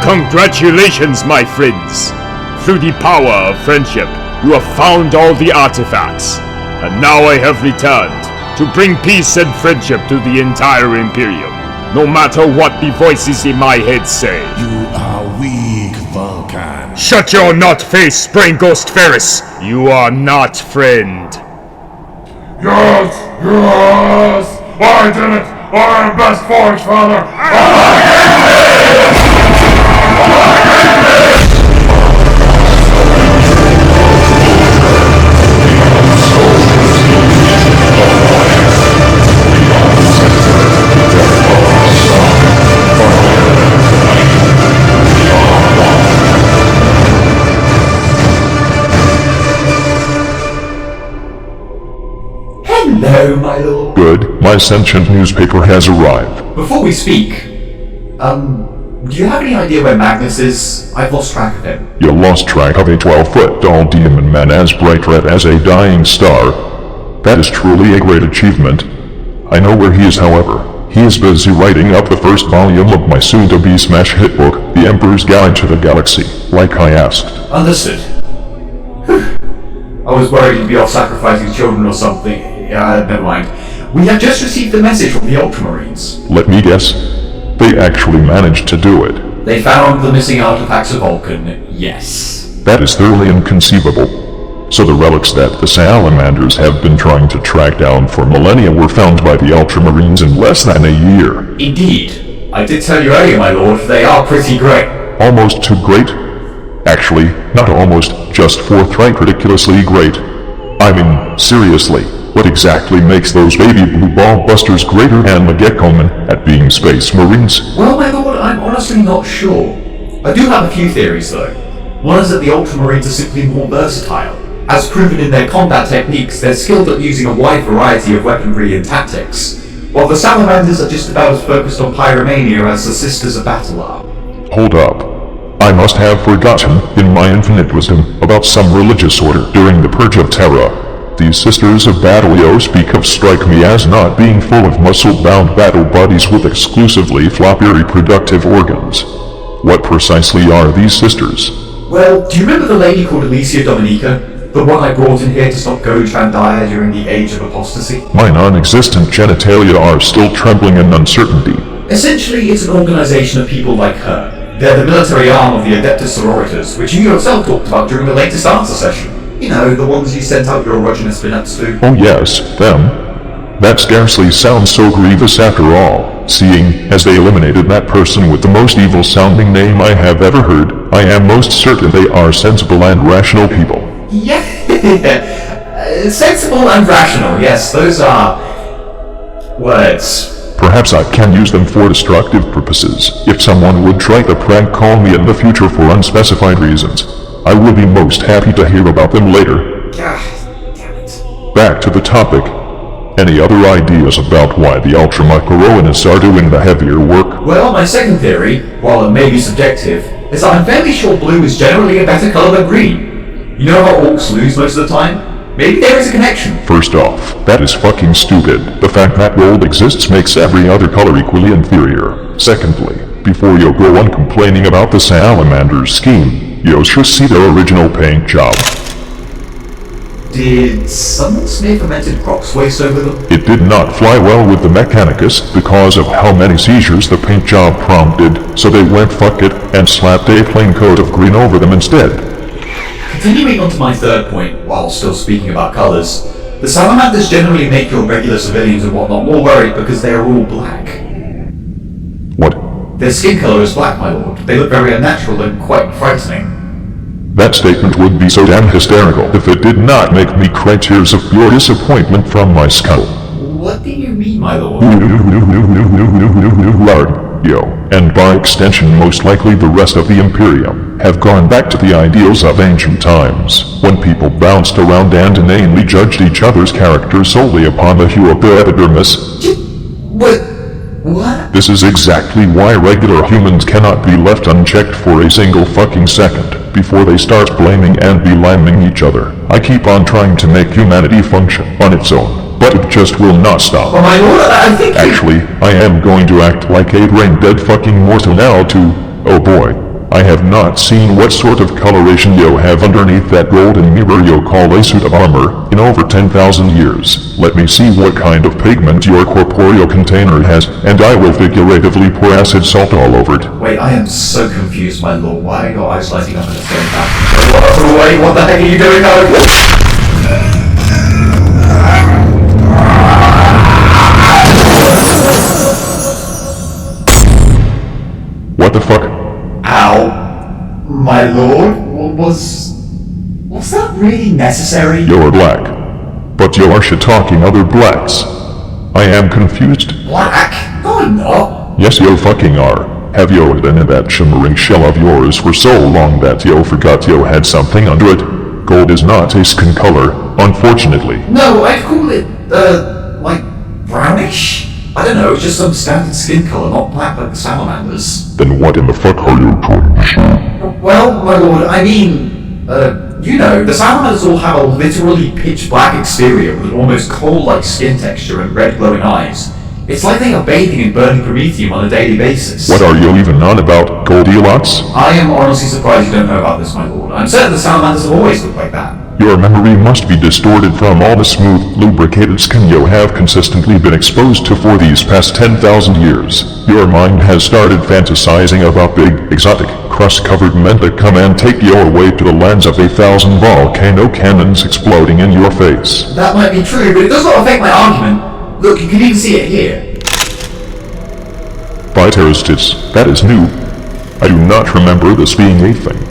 Congratulations, my friends! Through the power of friendship, you have found all the artifacts. And now I have returned to bring peace and friendship to the entire Imperium. No matter what the voices in my head say. You are weak, Vulcan. Shut your nut-faced brain ghost Ferris! You are not friend. Yes! Yes! I did it! I am best forge, father! Hello, my lord. Good, my sentient newspaper has arrived. Before we speak, do you have any idea where Magnus is? I've lost track of him. You lost track of a 12-foot tall demon man as bright red as a dying star. That is truly a great achievement. I know where he is, however. He is busy writing up the first volume of my soon-to-be smash hit book, The Emperor's Guide to the Galaxy, like I asked. Understood. I was worried you'd be off sacrificing children or something. Never mind. We have just received a message from the Ultramarines. Let me guess. They actually managed to do it. They found the missing artifacts of Vulcan, yes. That is thoroughly inconceivable. So the relics that the Salamanders have been trying to track down for millennia were found by the Ultramarines in less than a year. Indeed. I did tell you earlier, my lord, they are pretty great. Almost too great? Actually, not almost, just forthright ridiculously great. I mean, seriously, what exactly makes those baby blue ball busters greater and Magekomen at being space marines? Well, my lord, I'm honestly not sure. I do have a few theories, though. One is that the Ultramarines are simply more versatile. As proven in their combat techniques, they're skilled at using a wide variety of weaponry and tactics, while the Salamanders are just about as focused on pyromania as the Sisters of Battle are. Hold up. I must have forgotten, in my infinite wisdom, about some religious order during the Purge of Terra. These Sisters of Battle speak of strike me as not being full of muscle-bound battle bodies with exclusively floppy reproductive organs. What precisely are these sisters? Well, do you remember the lady called Alicia Dominica? The one I brought in here to stop Goj Van Dyer during the Age of Apostasy? My non-existent genitalia are still trembling in uncertainty. Essentially, it's an organization of people like her. They're the military arm of the Adeptus Sororitas, which you yourself talked about during the latest answer session. You know, the ones you sent out your erogenous spinets to. Oh yes, them. That scarcely sounds so grievous after all, seeing as they eliminated that person with the most evil-sounding name I have ever heard. I am most certain they are sensible and rational people. Yeah, sensible and rational, yes, those are words. Perhaps I can use them for destructive purposes. If someone would try to prank call me in the future for unspecified reasons, I will be most happy to hear about them later. Damn it. Back to the topic. Any other ideas about why the Ultramicroronists are doing the heavier work? Well, my second theory, while it may be subjective, is that I'm fairly sure blue is generally a better color than green. You know how orcs lose most of the time? Maybe there is a connection. First off, that is fucking stupid. The fact that gold exists makes every other color equally inferior. Secondly, before you go on complaining about the Salamander's scheme, you should see their original paint job. Did someone smear fermented crocs waste over them? It did not fly well with the Mechanicus because of how many seizures the paint job prompted, so they went fuck it and slapped a plain coat of green over them instead. Continuing on to my third point, while still speaking about colors, the Salamanders generally make your regular civilians and whatnot more worried because they are all black. What? Their skin color is black, my lord. They look very unnatural and quite frightening. That statement would be so damn hysterical if it did not make me cry tears of pure disappointment from my skull. What do you mean, my lord? Yo, and by extension most likely the rest of the Imperium, have gone back to the ideals of ancient times, when people bounced around and inanely judged each other's characters solely upon the hue of their epidermis. What? This is exactly why regular humans cannot be left unchecked for a single fucking second, before they start blaming and beliming each other. I keep on trying to make humanity function on its own, but it just will not stop. Oh my lord, I think Actually, I am going to act like a brain-dead fucking mortal now to, oh boy, I have not seen what sort of coloration you have underneath that golden mirror you call a suit of armor in over 10,000 years. Let me see what kind of pigment your corporeal container has, and I will figuratively pour acid salt all over it. Wait, I am so confused, my lord. Why are your eyes lighting up and it's going back? Wait, what the heck are you doing? What the fuck? Ow. My lord? Was that really necessary? You're black. But you are shit-talking other blacks. I am confused. Black? No, I'm not. Yes, you fucking are. Have you been in that shimmering shell of yours for so long that you forgot you had something under it? Gold is not a skin color, unfortunately. No, I'd call it, like, brownish? I don't know, just some standard skin color, not black like the salamanders. Then what in the fuck are you trying to say? Well, my lord, I mean, you know, the salamanders all have a literally pitch black exterior with an almost coal-like skin texture and red glowing eyes. It's like they are bathing in burning promethium on a daily basis. What are you even on about, Goldilocks? I am honestly surprised you don't know about this, my lord. I'm certain the salamanders have always looked like that. Your memory must be distorted from all the smooth, lubricated skin you have consistently been exposed to for these past 10,000 years. Your mind has started fantasizing about big, exotic, crust-covered men that come and take you away to the lands of 1,000 volcano cannons exploding in your face. That might be true, but it does not affect my argument. Look, you can even see it here. By terrorists, that is new. I do not remember this being a thing.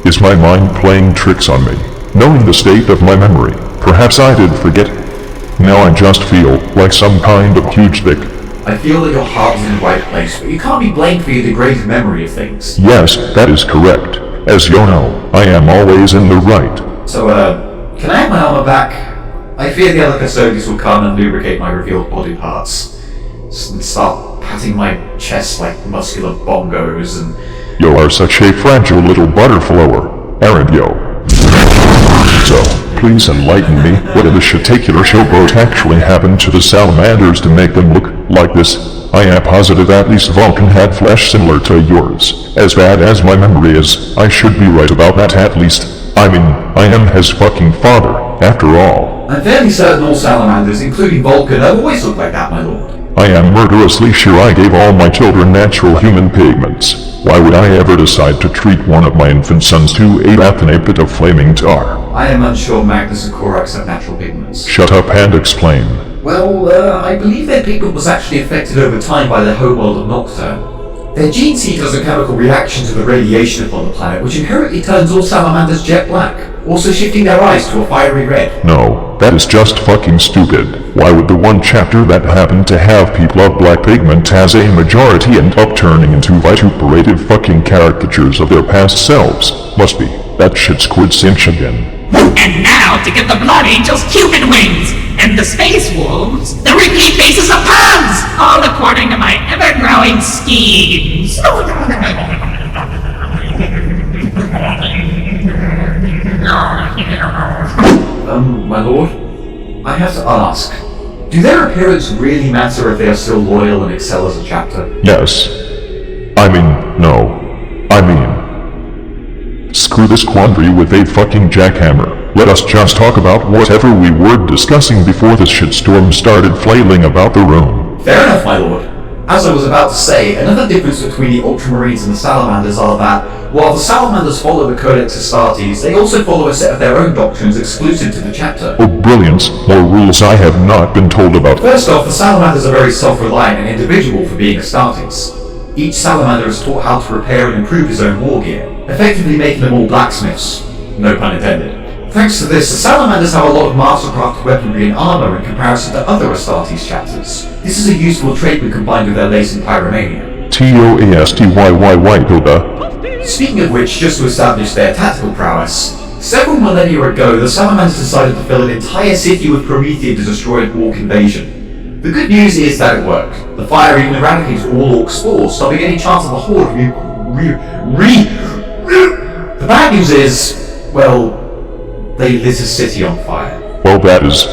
Is my mind playing tricks on me? Knowing the state of my memory, perhaps I did forget. Now I just feel like some kind of huge dick. I feel that your heart is in the right place, but you can't be blamed for your degraded memory of things. Yes, that is correct. As you know, I am always in the right. So, can I have my armor back? I fear the other custodians will come and lubricate my revealed body parts. And start patting my chest like muscular bongos and... You are such a fragile little butterflower, aren't you? So, please enlighten me, what in the shitacular showboat actually happened to the salamanders to make them look like this? I am positive at least Vulcan had flesh similar to yours. As bad as my memory is, I should be right about that at least. I mean, I am his fucking father, after all. I'm fairly certain all salamanders, including Vulcan, have always looked like that, my lord. I am murderously sure I gave all my children natural human pigments. Why would I ever decide to treat one of my infant sons to a bath in a pit of flaming tar? I am unsure Magnus and Korax have natural pigments. Shut up and explain. Well, I believe their pigment was actually affected over time by the homeworld of Nocturne. Their gene seed does a chemical reaction to the radiation upon the planet, which inherently turns all salamanders jet black, also shifting their eyes to a fiery red. No, that is just fucking stupid. Why would the one chapter that happened to have people of black pigment as a majority end up turning into vituperative fucking caricatures of their past selves? Must be. That shit's quintessence again. And now to give the blood angels Cupid wings, and the space wolves the repeat faces of pugs, all according to my ever-growing schemes. My lord, I have to ask, do their appearance really matter if they are still loyal and excel as a chapter? Yes. No. Screw this quandary with a fucking jackhammer. Let us just talk about whatever we were discussing before this shitstorm started flailing about the room. Fair enough, my lord. As I was about to say, another difference between the Ultramarines and the Salamanders are that, while the Salamanders follow the Codex Astartes, they also follow a set of their own doctrines exclusive to the chapter. Oh brilliance, more rules I have not been told about. First off, the Salamanders are very self-reliant and individual for being Astartes. Each Salamander is taught how to repair and improve his own war gear, effectively making them all blacksmiths. No pun intended. Thanks to this, the Salamanders have a lot of mastercraft weaponry and armor in comparison to other Astartes chapters. This is a useful trait when combined with their latent pyromania. TOASTYYY Hilda. Speaking of which, just to establish their tactical prowess, several millennia ago, the Salamanders decided to fill an entire city with Promethean to destroy a Orc invasion. The good news is that it worked. The fire even eradicated all Orc spores, stopping any chance of the Horde The bad news is, well, they lit a city on fire. Well, that is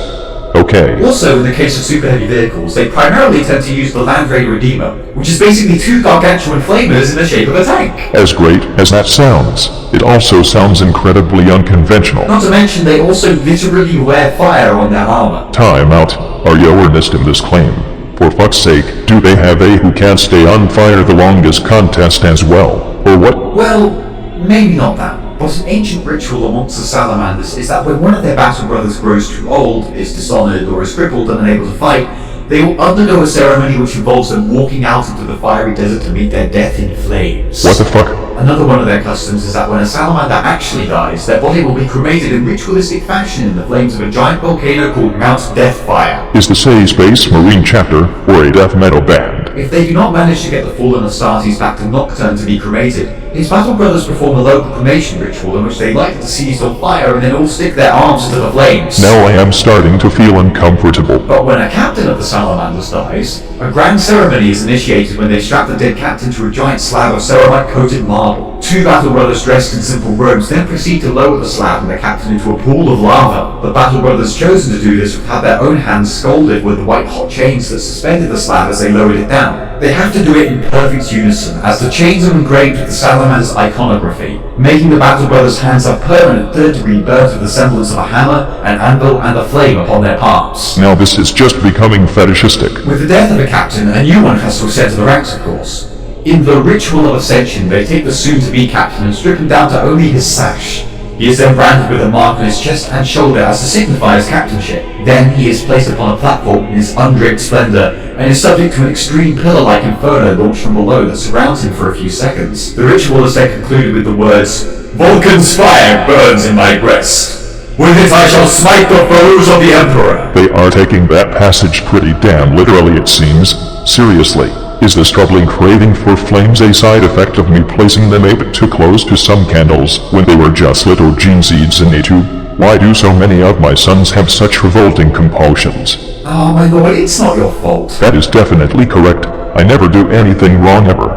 Okay. Also, in the case of super heavy vehicles, they primarily tend to use the Land Raider Redeemer, which is basically two gargantuan flamers in the shape of a tank. As great as that sounds, it also sounds incredibly unconventional. Not to mention, they also literally wear fire on their armor. Time out. Are you earnest in this claim? For fuck's sake, do they have a who can't stay on fire the longest contest as well? Or what? Well, maybe not that, but an ancient ritual amongst the salamanders is that when one of their battle brothers grows too old, is dishonored, or is crippled and unable to fight, they will undergo a ceremony which involves them walking out into the fiery desert to meet their death in flames. What the fuck? Another one of their customs is that when a salamander actually dies, their body will be cremated in ritualistic fashion in the flames of a giant volcano called Mount Deathfire. Is this a Space Marine chapter, or a death metal band? If they do not manage to get the fallen Astartes back to Nocturne to be cremated, his battle brothers perform a local cremation ritual in which they light the deceased on fire and then all stick their arms into the flames. Now I am starting to feel uncomfortable. But when a captain of the salamanders dies, a grand ceremony is initiated when they strap the dead captain to a giant slab of ceramite-coated marble. Two battle brothers dressed in simple robes then proceed to lower the slab and the captain into a pool of lava. The battle brothers chosen to do this would have their own hands scalded with the white-hot chains that suspended the slab as they lowered it down. They have to do it in perfect unison, as the chains are engraved with the salamander's iconography, making the battle brothers' hands have permanent third-degree burns with the semblance of a hammer, an anvil, and a flame upon their palms. Now this is just becoming fetishistic. With the death of a captain, a new one has to ascend to the ranks, of course. In the ritual of ascension, they take the soon-to-be captain and strip him down to only his sash. He is then branded with a mark on his chest and shoulder as to signify his captainship. Then he is placed upon a platform in his undraped splendor and is subject to an extreme pillar-like inferno launched from below that surrounds him for a few seconds. The ritual is then concluded with the words, "Vulcan's fire burns in my breast. With it I shall smite the foes of the Emperor." They are taking that passage pretty damn literally, it seems. Seriously. Is this troubling craving for flames a side effect of me placing them a bit too close to some candles when they were just little gene seeds in a tube? Why do so many of my sons have such revolting compulsions? Oh my lord, it's not your fault. That is definitely correct. I never do anything wrong ever.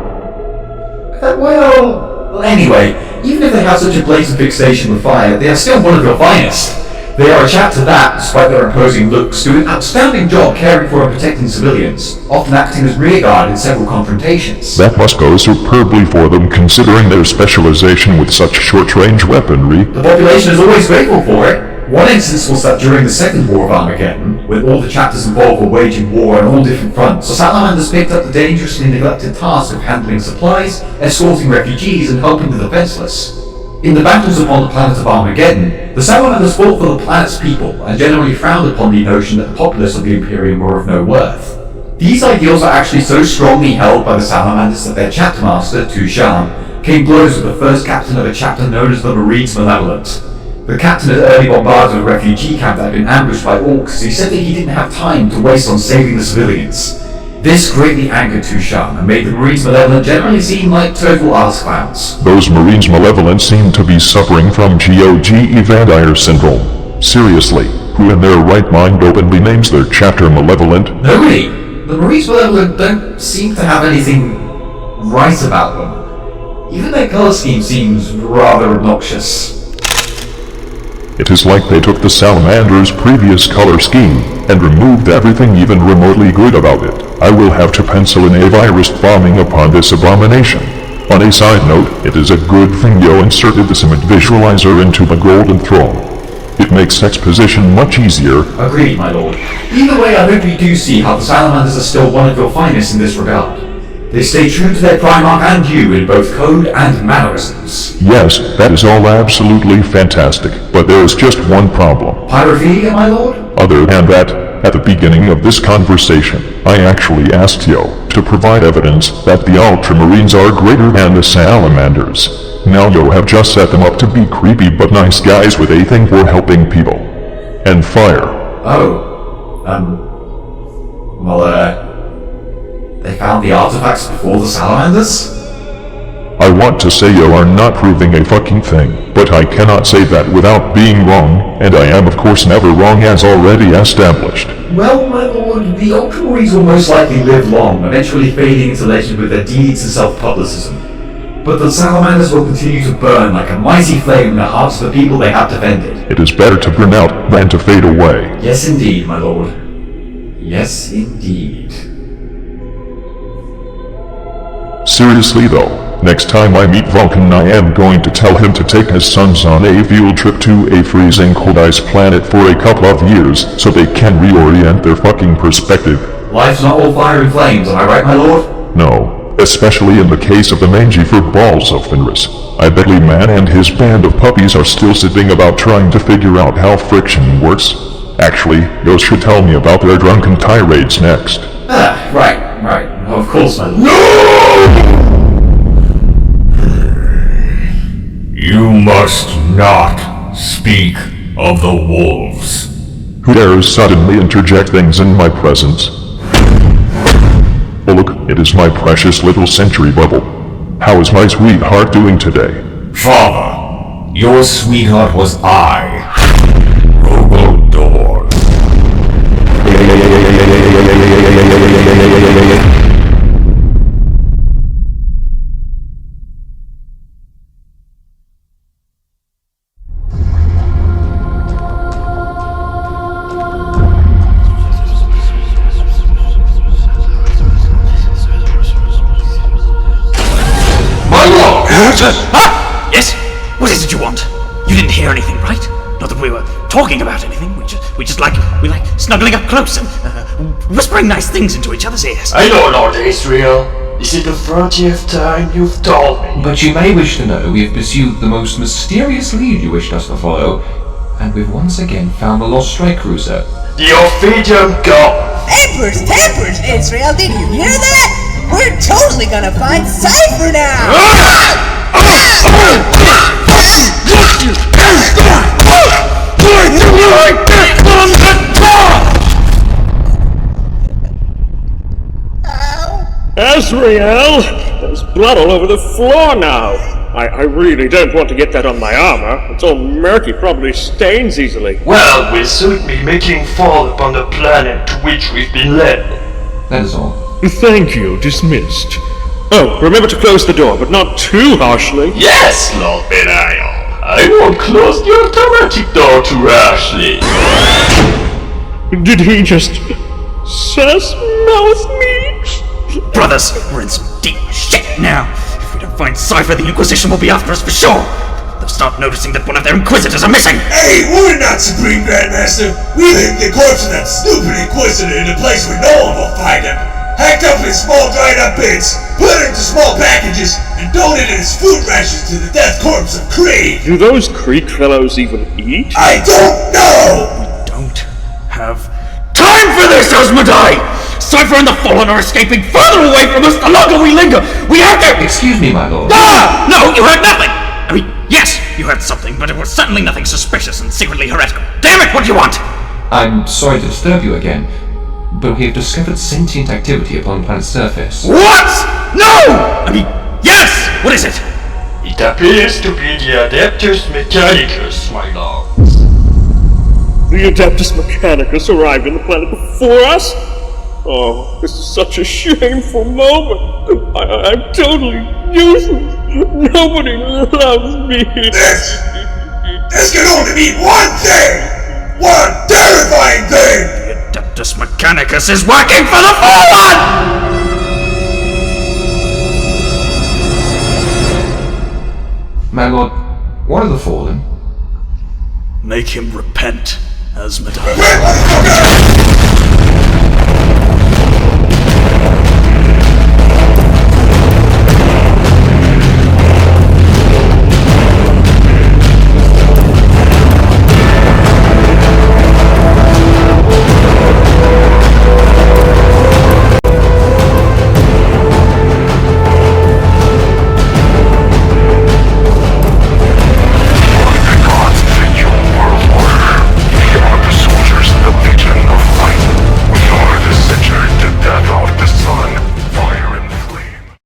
Well, anyway, even if they have such a blatant fixation with fire, they are still one of your finest. They are a chapter that, despite their imposing looks, do an outstanding job caring for and protecting civilians, often acting as rearguard in several confrontations. That must go superbly for them considering their specialization with such short-range weaponry. The population is always grateful for it. One instance was that during the Second War of Armageddon, when all the chapters involved were waging war on all different fronts, the salamanders picked up the dangerously neglected task of handling supplies, escorting refugees, and helping the defenseless. In the battles upon the planet of Armageddon, the salamanders fought for the planet's people and generally frowned upon the notion that the populace of the Imperium were of no worth. These ideals are actually so strongly held by the salamanders that their chapter master, Tushan, came blows with the first captain of a chapter known as the Marines Malevolent. The captain had early bombarded a refugee camp that had been ambushed by orcs, as he said that he didn't have time to waste on saving the civilians. This greatly angered Tushan and made the Marines Malevolent generally seem like total arse clowns. Those Marines Malevolent seem to be suffering from GOG Evandire syndrome. Seriously, who in their right mind openly names their chapter Malevolent? Nobody! The Marines Malevolent don't seem to have anything right about them. Even their color scheme seems rather obnoxious. It is like they took the Salamander's previous color scheme and removed everything even remotely good about it. I will have to pencil in a virus bombing upon this abomination. On a side note, it is a good thing Yo inserted the Simid visualizer into the Golden Throne. It makes exposition much easier. Agreed, my lord. Either way, I hope you do see how the Salamanders are still one of your finest in this regard. They stay true to their Primarch and you in both code and mannerisms. Yes, that is all absolutely fantastic, but there is just one problem. Pyrophilia, my lord? Other than that, at the beginning of this conversation, I actually asked Yo to provide evidence that the Ultramarines are greater than the Salamanders. Now Yo have just set them up to be creepy but nice guys with a thing for helping people. And fire. They found the artifacts before the Salamanders? I want to say you are not proving a fucking thing, but I cannot say that without being wrong, and I am of course never wrong as already established. Well, my lord, the Ultramarines will most likely live long, eventually fading into legend with their deeds and self-publicism. but the salamanders will continue to burn like a mighty flame in the hearts of the people they have defended. It is better to burn out than to fade away. Yes indeed, my lord. Yes indeed. Seriously though, next time I meet Vulcan I am going to tell him to take his sons on a field trip to a freezing cold ice planet for a couple of years so they can reorient their fucking perspective. Life's not all fire and flames, am I right, my lord? No, especially in the case of the mangy fruit balls of Fenris. I bet Lee Man and his band of puppies are still sitting about trying to figure out how friction works. Actually, those should tell me about their drunken tirades next. Right. Of course, my lord. You must not speak of the wolves. Who dares suddenly interject things in my presence? Oh look, it is my precious little century bubble. How is my sweetheart doing today? Father, your sweetheart was I, Rogodor. Yes? What is it you want? You didn't hear anything, right? Not that we were talking about anything. We like snuggling up close and whispering nice things into each other's ears. I know, Lord Israel. This is the 30th time you've told me. But you may wish to know we have pursued the most mysterious lead you wished us to follow, and we've once again found the lost strike cruiser. The Ophidian God. Tampers, Israel, did you hear that? We're totally gonna find Cypher now! Azrael! There's blood all over the floor now! I really don't want to get that on my armor. It's all murky, probably stains easily. Well, we'll soon be making fall upon the planet to which we've been led. That is all. Thank you, dismissed. Oh, remember to close the door, but not too harshly. Yes, Lord Belial. I won't close the automatic door too harshly. Did he just mouth me? Brothers, we're in some deep shit now. If we don't find Cypher, the Inquisition will be after us for sure. They'll start noticing that one of their Inquisitors are missing. Hey, we're not Supreme Grandmaster. We hid the corpse of that stupid Inquisitor in a place where no one will find him. Hacked up in small dried up bits, put it into small packages, and donated his food rations to the death corpse of Creed. Do those Creek fellows even eat? I don't know! We don't have time for this, Asmodai! Cypher and the Fallen are escaping further away from us the longer we linger! We have to— Excuse me, my lord. Ah! No, you heard nothing! I mean, yes, you heard something, but it was certainly nothing suspicious and secretly heretical. Damn it, what do you want? I'm sorry to disturb you again, but we have discovered sentient activity upon the planet's surface. What? No! I mean, yes! What is it? It appears to be the Adeptus Mechanicus, my lord. The Adeptus Mechanicus arrived on the planet before us? Oh, this is such a shameful moment. I'm totally useless. Nobody loves me. This can only mean one thing! One terrifying thing! The Adeptus Mechanicus is working for the Fallen! My lord, what are the Fallen? Make him repent, Asmodai. Repent, motherfucker!